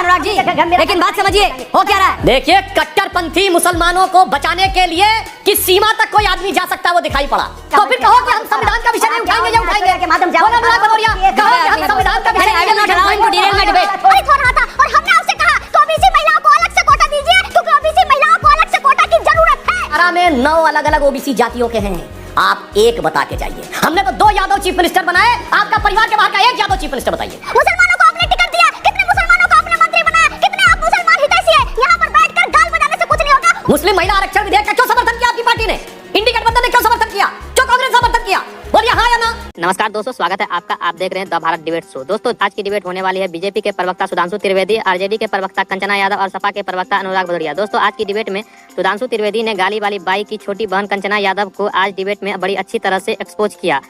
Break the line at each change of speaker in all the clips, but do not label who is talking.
अनुराग जी, लेकिन बात समझिए हो क्या रहा है। देखिए, कट्टरपंथी मुसलमानों को बचाने के लिए किस सीमा तक कोई आदमी जा सकता है वो दिखाई पड़ा। तो फिर कहो कि हम संविधान का विषय नहीं उठाएंगे या उठाएंगे। माध्यम से अनुराग भदौरिया कहो कि हम संविधान का विषय नहीं उठाएंगे। डिटेल में डिबेट
हो रहा था और हमने आपसे कहा कि ओबीसी महिलाओं को अलग से कोटा दीजिए, क्योंकि ओबीसी महिलाओं को अलग से कोटा की जरूरत है।
हरियाणा में 9 अलग-अलग ओबीसी जातियों के हैं, आप एक बता के जाइए। हमने तो 2 यादव चीफ मिनिस्टर बनाए, आपका परिवार के बाहर का एक यादव चीफ मिनिस्टर बताइए।
मुसलमानों को आपने टिकट दिया, कितने मुसलमानों को आपने मंत्री बनाया, कितने आप मुसलमान हितैषी हैं। यहाँ पर बैठकर गाल बजाने से कुछ नहीं होगा।
मुस्लिम महिला आरक्षण विधेयक का क्यों समर्थन किया आपकी पार्टी ने? इंडिया गठबंधन ने क्यों समर्थन किया? क्यों कांग्रेस ने समर्थन किया? बोलिए हाँ या ना।
नमस्कार दोस्तों, स्वागत है आपका। आप देख रहे हैं द भारत डिबेट शो। दोस्तों, आज की डिबेट होने वाली है बीजेपी के प्रवक्ता सुधांशु त्रिवेदी, आरजेडी के प्रवक्ता कंचना यादव और सपा के प्रवक्ता अनुराग भदौरिया। दोस्तों, आज की डिबेट में सुधांशु त्रिवेदी ने गाली वाली बाई की छोटी बहन कंचना यादव को आज डिबेट में बड़ी अच्छी तरह से एक्सपोज किया।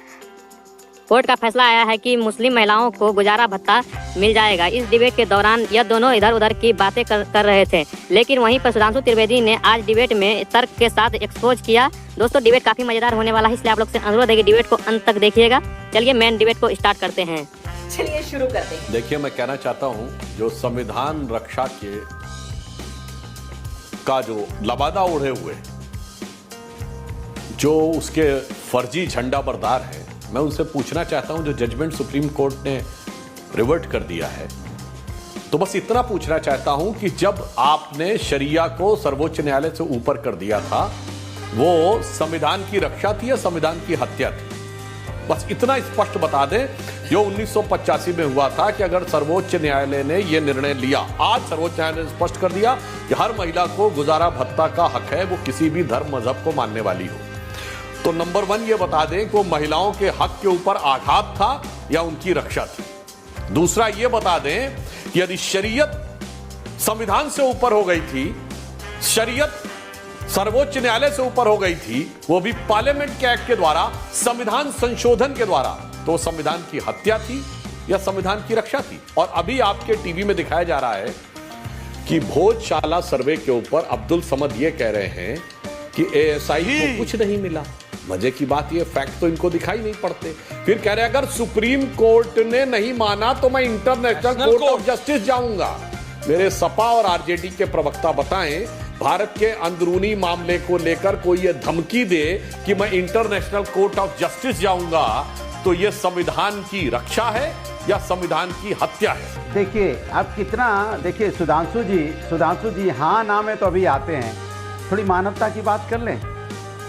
कोर्ट का फैसला आया है कि मुस्लिम महिलाओं को गुजारा भत्ता मिल जाएगा। इस डिबेट के दौरान यह दोनों इधर उधर की बातें कर रहे थे, लेकिन वहीं पर सुधांशु त्रिवेदी ने आज डिबेट में तर्क के साथ एक्सपोज किया। दोस्तों, डिबेट काफी मजेदार होने वाला है, इसलिए आप लोग से अनुरोध है कि डिबेट को अंत तक देखिएगा। चलिए मेन डिबेट को स्टार्ट करते हैं।
चलिए शुरू करते हैं।
देखिए, मैं कहना चाहता हूं, जो संविधान रक्षा के का जो लबादा ओढ़े हुए जो उसके फर्जी झंडा बरदार है, मैं उनसे पूछना चाहता हूं, जो जजमेंट सुप्रीम कोर्ट ने रिवर्ट कर दिया है, तो बस इतना पूछना चाहता हूं कि जब आपने शरिया को सर्वोच्च न्यायालय से ऊपर कर दिया था, वो संविधान की रक्षा थी या संविधान की हत्या थी? बस इतना स्पष्ट बता दें। जो 1985 में हुआ था कि अगर सर्वोच्च न्यायालय ने यह निर्णय लिया, आज सर्वोच्च न्यायालय ने स्पष्ट कर दिया कि हर महिला को गुजारा भत्ता का हक है, वो किसी भी धर्म मजहब को मानने वाली हो। तो नंबर 1 ये बता दें कि वो महिलाओं के हक के ऊपर आघात था या उनकी रक्षा थी। दूसरा ये बता दें कि यदि शरीयत संविधान से ऊपर हो गई थी, शरीयत सर्वोच्च न्यायालय से ऊपर हो गई थी, वो भी पार्लियामेंट के एक्ट के द्वारा, संविधान संशोधन के द्वारा, तो संविधान की हत्या थी या संविधान की रक्षा थी? और अभी आपके टीवी में दिखाया जा रहा है कि भोजशाला सर्वे के ऊपर अब्दुल समद ये कह रहे हैं कि एएसआई को कुछ नहीं मिला। मजे की बात ये, फैक्ट तो इनको दिखाई नहीं पड़ते। फिर कह रहे हैं अगर सुप्रीम कोर्ट ने नहीं माना तो मैं इंटरनेशनल कोर्ट ऑफ जस्टिस जाऊंगा। मेरे सपा और आरजेडी के प्रवक्ता बताएं, भारत के अंदरूनी मामले को लेकर कोई ये धमकी दे कि मैं इंटरनेशनल कोर्ट ऑफ जस्टिस जाऊंगा, तो ये संविधान की रक्षा है या संविधान की हत्या है?
देखिए, अब कितना, देखिए सुधांशु जी हाँ नाम है तो अभी आते हैं, थोड़ी मानवता की बात कर लें।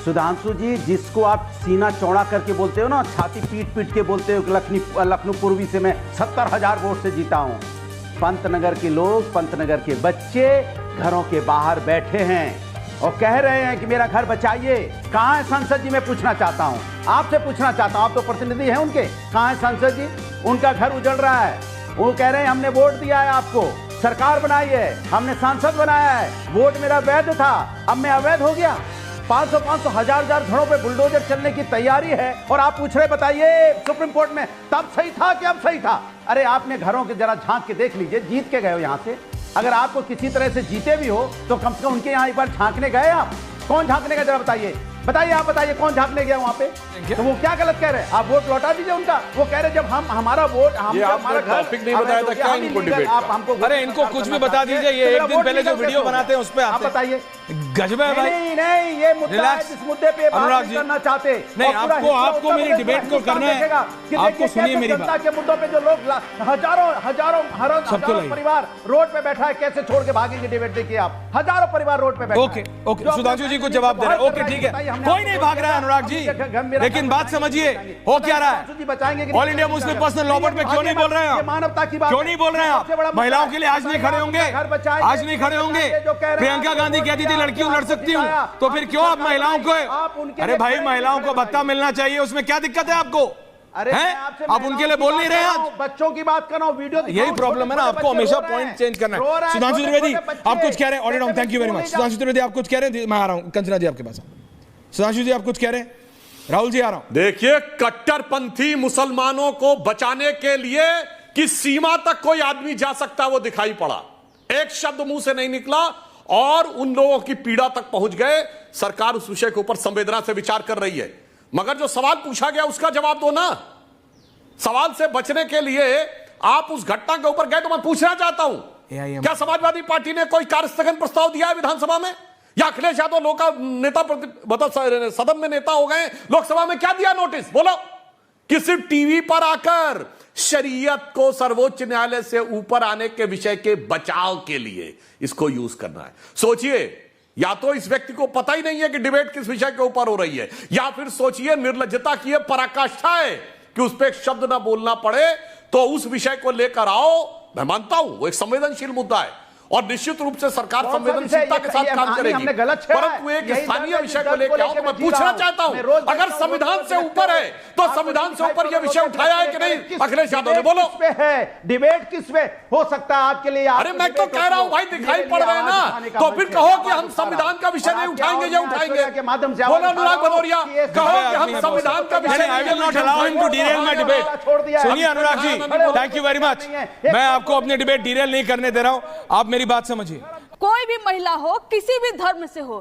सुधांशु जी, जिसको आप सीना चौड़ा करके बोलते हो ना, छाती पीट पीट के बोलते हो कि लखनऊ पूर्वी से मैं 70,000 वोट से जीता हूँ। पंतनगर के लोग, पंतनगर के बच्चे घरों के बाहर बैठे हैं और कह रहे हैं कि मेरा घर बचाइए। कहाँ है संसद जी? मैं पूछना चाहता हूँ, आपसे पूछना चाहता हूँ, आप तो प्रतिनिधि हैं उनके। कहाँ है संसद जी? उनका घर उजड़ रहा है, वो कह रहे हैं हमने वोट दिया है आपको, सरकार बनाई है, हमने सांसद बनाया है, वोट मेरा वैध था, अब मैं अवैध हो गया। 500 हजार घरों पे बुलडोजर चलने की तैयारी है और आप पूछ रहे बताइए सुप्रीम कोर्ट में तब सही था कि अब सही था? अरे आपने घरों के जरा झांक के देख लीजिए, जीत के गए हो यहाँ से। अगर आपको किसी तरह से जीते भी हो तो कम से कम उनके यहाँ एक बार झांकने गए आप? कौन झांकने गया जरा बताइए, आप बताइए कौन झांकने गया वहाँ पे? तो वो क्या गलत कह रहे हैं? आप वोट लौटा दीजिए उनका। वो कह रहे जब हम हमारा वोट, हमारा घर
टॉपिक नहीं बताया था क्या इनको डिबेट?
आप हमको,
अरे इनको कुछ भी बता दीजिए, ये एक दिन पहले जो वीडियो बनाते हैं उस पे
आप बताइए।
गजब है भाई।
नहीं, ये मुद्दा है जिस मुद्दे पे बात नहीं करना चाहते।
नहीं, आपको मेरी डिबेट को करना है। आपको सुनिए मेरी बात।
के मुद्दों पे जो लोग हजारों परिवार रोड पे बैठा है, कैसे छोड़ के भागेंगे डिबेट? देखिए आप, हजारों परिवार रोड पे बैठा है।
ओके, सुधांशु जी को जवाब दे रहे हैं। ओके ठीक है, कोई नहीं भाग रहा है अनुराग जी, लेकिन बात समझिए हो क्या रहा है। All India Muslim personal law board में क्यों नहीं बोल रहे हैं?
मानवता की बात
क्यों नहीं बोल रहे हैं आप? महिलाओं के लिए आज नहीं खड़े होंगे, आज नहीं खड़े होंगे। प्रियंका गांधी कहती थी लड़कियों लड़ सकती हूँ, तो फिर क्यों आप महिलाओं को? अरे भाई, महिलाओं को भत्ता मिलना चाहिए, उसमें क्या दिक्कत है आपको?
अरे
आप उनके लिए बोल नहीं रहे हैं?
बच्चों की बात कर रहा हूं, वीडियो
यही प्रॉब्लम है ना, आपको हमेशा पॉइंट चेंज करना है। सुधांशु त्रिवेदी आप कुछ कह रहे हैं? Audio, thank you very much. Sudhanshu Trivedi आप कुछ कह रहे हैं? मैं आ रहा हूं, कंचना जी आपके पास। सुधांशु जी आप कुछ कह रहे हैं? राहुल जी आ रहा हूं।
देखिए, कट्टरपंथी मुसलमानों को बचाने के लिए किस सीमा तक कोई आदमी जा सकता है वो दिखाई पड़ा। एक शब्द मुंह से नहीं निकला और उन लोगों की पीड़ा तक पहुंच गए। सरकार उस विषय के ऊपर संवेदना से विचार कर रही है, मगर जो सवाल पूछा गया उसका जवाब दो ना। सवाल से बचने के लिए आप उस घटना के ऊपर गए, तो मैं पूछना चाहता हूं
AIM
क्या समाजवादी पार्टी ने कोई कार्य स्थगन प्रस्ताव दिया है विधानसभा में? या अखिलेश यादव लोग नेता मतलब सदन में नेता हो गए, लोकसभा में क्या दिया नोटिस? बोलो। कि सिर्फ टीवी पर आकर शरीयत को सर्वोच्च न्यायालय से ऊपर आने के विषय के बचाव के लिए इसको यूज करना है। सोचिए, या तो इस व्यक्ति को पता ही नहीं है कि डिबेट किस विषय के ऊपर हो रही है, या फिर सोचिए निर्लज्जता की पराकाष्ठा है कि उस पर एक शब्द ना बोलना पड़े तो उस विषय को लेकर आओ। मैं मानता हूं वो एक संवेदनशील मुद्दा है और निश्चित रूप से सरकार संवेदनशीलता के साथ काम करेगी, परंतु एक स्थानीय विषय को लेकर आओ। तो मैं पूछना चाहता हूं, अगर संविधान से ऊपर है तो संविधान से ऊपर यह विषय उठाया है कि नहीं? अखिलेश यादव ने बोलो।
डिबेट किस पे हो सकता है आपके लिए?
अरे मैं तो कह रहा हूं भाई, दिखाई पड़ रहे हैं ना, तो फिर कहो कि हम संविधान का विषय नहीं उठाएंगे, ये उठाएंगे। बोलो अनुराग भदौरिया, कहो कि हम संविधान का विषय
I will not allow him to derail my debate. सुनिए Anurag ji, thank you very much. मैं आपको अपनी डिबेट डिरेल नहीं करने दे रहा हूं, आप मेरी बात समझिए।
कोई भी महिला हो, किसी भी धर्म से हो,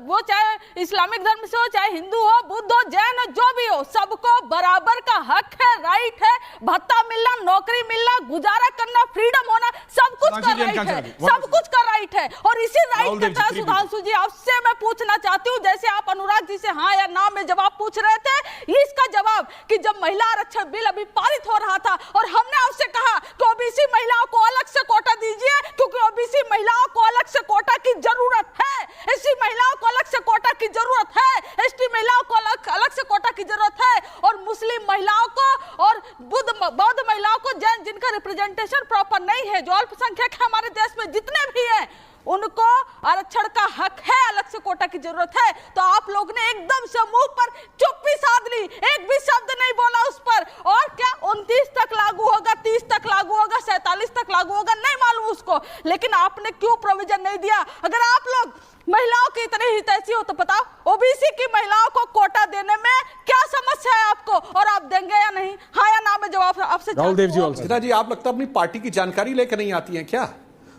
वो चाहे इस्लामिक धर्म से हो, चाहे हिंदू हो, बुद्ध हो, जैन हो, जो भी हो, सबको बराबर का हक है, राइट है। भत्ता मिलना, नौकरी मिलना, गुजारा करना, फ्रीडम होना, सब कुछ का राइट है, सब कुछ का राइट है। और इसी राइट के तहत सुधांशु जी आपसे मैं पूछना चाहती हूँ, जैसे आप अनुराग जी से हाँ या ना में जवाब पूछ रहे थे, इसका जवाब कि जब महिला आरक्षण बिल अभी पारित हो रहा था और हमने आपसे कहा कि ओबीसी महिलाओं को अलग से कोटा दीजिए, क्योंकि ओबीसी महिलाओं को अलग से कोटा की जरूरत है, एससी महिलाओं को अलग से कोटा की जरूरत है, एसटी महिलाओं को अलग से कोटा की जरूरत है, और मुस्लिम महिलाओं को और बौद्ध महिलाओं को, जैन जिनका रिप्रेजेंटेशन प्रॉपर नहीं है, जो अल्पसंख्यक है हमारे देश में जितने भी हैं, उनको आरक्षण का हक है, अलग से कोटा की जरूरत है। तो आप लोग ने एकदम से मुंह पर चुप्पी साध ली, एक भी शब्द नहीं बोला उस पर। और क्या 29 तक लागू होगा, 30 तक लागू होगा, 47 तक लागू होगा, नहीं मालूम उसको, लेकिन आपने क्यों प्रोविजन नहीं दिया? अगर आप लोग महिलाओं की इतनी हितैषी हो तो बताओ, ओबीसी की महिलाओं को कोटा देने में क्या समस्या है आपको, और आप देंगे या नहीं? हाँ या ना में जवाब आपसे।
राहुल देव जी,
आप लगता है अपनी पार्टी की जानकारी लेकर नहीं आती है क्या?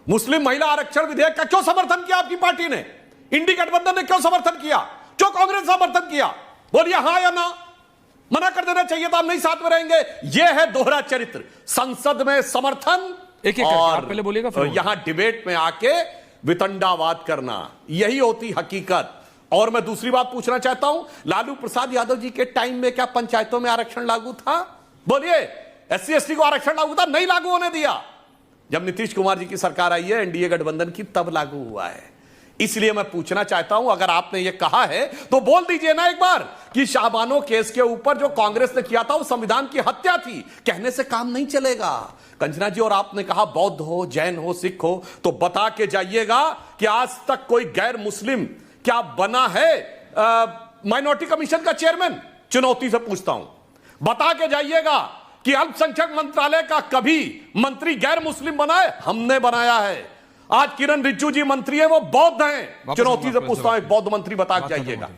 मुस्लिम महिला आरक्षण विधेयक का क्यों समर्थन किया आपकी पार्टी ने? इंडी गठबंधन ने क्यों समर्थन किया? क्यों कांग्रेस समर्थन किया? बोलिए हाँ या ना। मना कर देना चाहिए था, हम नहीं साथ में रहेंगे। यह है दोहरा चरित्र, संसद में समर्थन और
पहले बोलिएगा,
यहां डिबेट में आके वितंडावाद करना, यही होती हकीकत। और मैं दूसरी बात पूछना चाहता हूं, लालू प्रसाद यादव जी के टाइम में क्या पंचायतों में आरक्षण लागू था? बोलिए, एससी एसटी को आरक्षण लागू था? नहीं लागू होने दिया। जब नीतीश कुमार जी की सरकार आई है एनडीए गठबंधन की, तब लागू हुआ है। इसलिए मैं पूछना चाहता हूं, अगर आपने यह कहा है तो बोल दीजिए ना एक बार कि शाहबानो केस के ऊपर जो कांग्रेस ने किया था वो संविधान की हत्या थी। कहने से काम नहीं चलेगा। कंचना जी, और आपने कहा बौद्ध हो, जैन हो, सिख हो, तो बता के जाइएगा कि आज तक कोई गैर मुस्लिम क्या बना है माइनॉरिटी कमीशन का चेयरमैन? चुनौती से पूछता हूं, बता के जाइएगा कि अल्पसंख्यक मंत्रालय का कभी मंत्री गैर मुस्लिम बना है? हमने बनाया है। आज किरण रिजिजू जी मंत्री है, वो बौद्ध हैं। चुनौती से पूछता हूं, एक बौद्ध मंत्री बता के जाइएगा।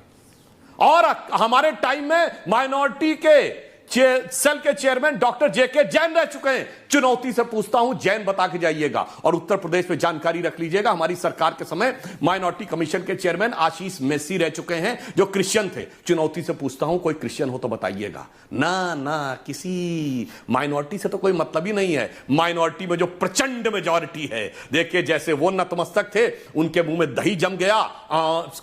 और हमारे टाइम में माइनॉरिटी के सेल के चेयरमैन डॉक्टर जेके जैन रह चुके हैं। चुनौती से पूछता हूं, जैन बता के जाइएगा। और उत्तर प्रदेश में जानकारी रख लीजिएगा, हमारी सरकार के समय माइनॉरिटी कमीशन के चेयरमैन आशीष मेसी रह चुके हैं जो क्रिश्चियन थे। चुनौती से पूछता हूं, कोई क्रिश्चियन हो तो बताइएगा। ना, किसी माइनॉरिटी से तो कोई मतलब ही नहीं है। माइनॉरिटी में जो प्रचंड मेजॉरिटी है, देखिए जैसे वो नतमस्तक थे, उनके मुंह में दही जम गया,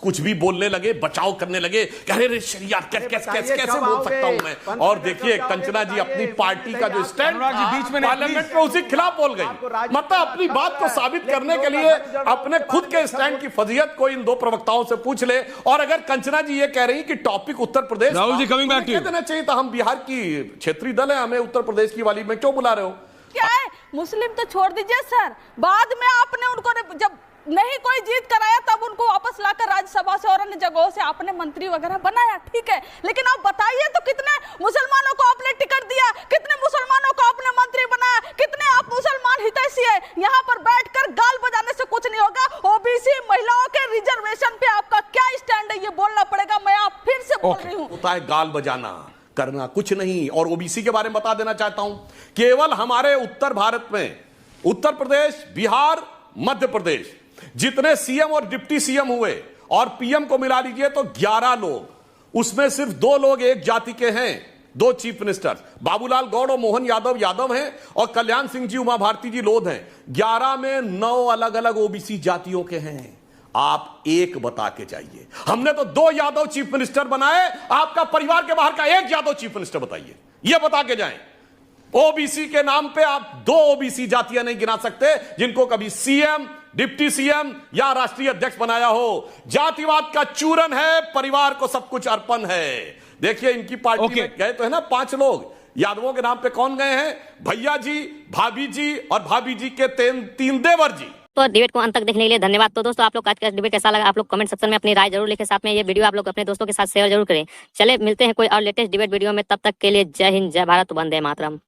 कुछ भी बोलने लगे, बचाव करने लगे, कह रहे शरीयत कैसे बोल सकता हूं मैं। और देखिए कंचना जी अपनी पार्टी का जो स्टैंड बीच में पार्लियामेंट में उसी खिलाफ बोल गई। मतलब अपनी बात को साबित करने के लिए अपने खुद के स्टैंड की फजीयत को इन दो प्रवक्ताओं से पूछ ले। और अगर कंचना जी ये कह रही कि topic Uttar Pradesh,
Rahul ji coming back to you,
देना चाहिए था। हम बिहार की क्षेत्रीय दल है, हमें उत्तर प्रदेश की वाली में क्यों बुला रहे हो?
क्या है, मुस्लिम तो छोड़ दीजिए सर, बाद में आपने उनको जब नहीं कोई जीत कराया तब उनको वापस लाकर राज्यसभा से और अन्य जगहों से आपने मंत्री वगैरह बनाया, ठीक है। लेकिन आप बताइए तो कितने मुसलमानों को आपने टिकट दिया, कितने मुसलमानों को आपने मंत्री बनाया, कितने आप मुसलमान हितैषी है? यहाँ पर बैठकर गाल बजाने से कुछ नहीं होगा। ओबीसी महिलाओं के रिजर्वेशन पे आपका क्या स्टैंड है, ये बोलना पड़ेगा। मैं आप फिर से बोल रही हूँ,
होता है गाल बजाना, करना कुछ नहीं। और ओबीसी के बारे में बता देना चाहता हूं, केवल हमारे उत्तर भारत में उत्तर प्रदेश, बिहार, मध्य प्रदेश जितने सीएम और डिप्टी सीएम हुए और पीएम को मिला लीजिए तो 11 लोग, उसमें सिर्फ 2 लोग एक जाति के हैं। दो चीफ मिनिस्टर, बाबूलाल गौड़ और मोहन यादव यादव हैं और कल्याण सिंह जी उमा भारती जी लोध हैं। 11 में 9 अलग अलग ओबीसी जातियों के हैं। आप एक बता के जाइए। हमने तो 2 यादव चीफ मिनिस्टर बनाए, आपका परिवार के बाहर का एक यादव चीफ मिनिस्टर बताइए, यह बता के जाएं। ओबीसी के नाम पे आप 2 ओबीसी जातियां नहीं गिना सकते जिनको कभी सीएम, डिप्टी सीएम या राष्ट्रीय अध्यक्ष बनाया हो। जातिवाद का चूरन है, परिवार को सब कुछ अर्पण है। देखिए इनकी पार्टी में गए तो है ना 5 लोग, यादवों के नाम पे कौन गए हैं? भैया जी, भाभी जी और भाभी जी के 3 देवर जी।
तो डिबेट को अंत तक देखने के लिए धन्यवाद। तो दोस्तों आप लोग आज का डिबेट कैसा लगा आप लोग कमेंट सेक्शन में अपनी राय जरूर लिखें। साथ में ये वीडियो आप लोग अपने दोस्तों के साथ शेयर जरूर करें। चले मिलते हैं कोई और लेटेस्ट डिबेट वीडियो में, तब तक के लिए जय हिंद, जय भारत, वंदे मातरम।